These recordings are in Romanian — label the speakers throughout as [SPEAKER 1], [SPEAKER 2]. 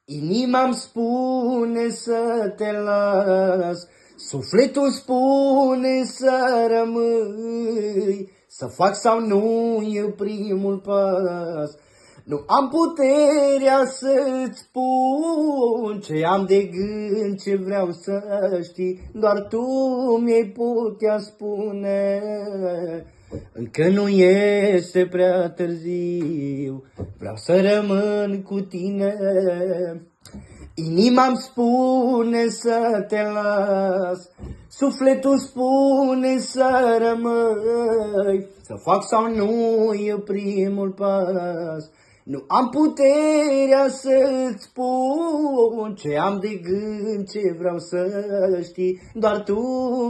[SPEAKER 1] Inima-mi spune să te las, sufletul spune să rămâi, să fac sau nu e primul pas. Nu am puterea să-ți spun ce am de gând, ce vreau să știi, doar tu mi-ai putea spune. Încă nu este prea târziu, vreau să rămân cu tine. Inima-mi spune să te las, sufletul spune să rămâi, să fac sau nu e primul pas. Nu am puterea să-ți spun ce am de gând, ce vreau să știi, doar tu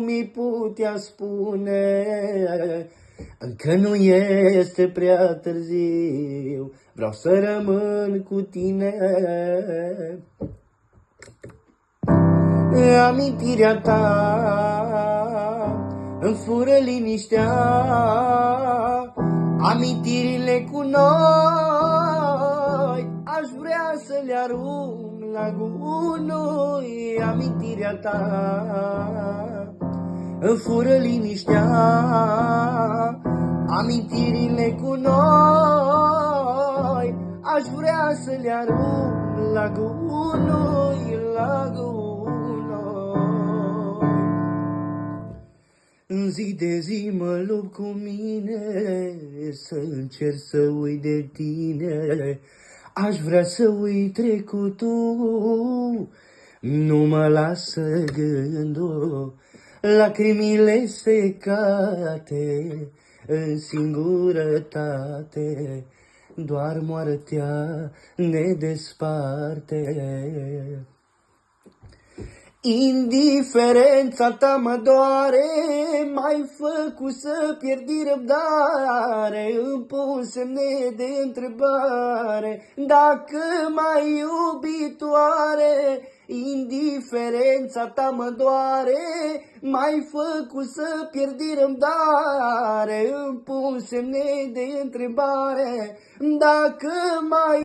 [SPEAKER 1] mi-ai putea spune. Încă nu este prea târziu, vreau să rămân cu tine. Amintirea ta îmi fură liniștea, amintirile cu noi aș vrea să le arunc la gunoi. Amintirea ta îmi fură liniștea, amintirile cu noi aș vrea să le arunc la gunoi, la gunoi. În zi de zi mă lupt cu mine să încerc să uit de tine. Aș vrea să uit trecutul, nu mă lasă gândul, lacrimile secate în singurătate, doar moartea ne desparte. Indiferența ta mă doare, m-ai făcut să pierdi răbdare, îmi pun semne de întrebare, dacă m-ai iubit oare. Indiferența ta mă doare, m-ai făcut să pierdi răbdare, îmi pun semne de întrebare, dacă m-ai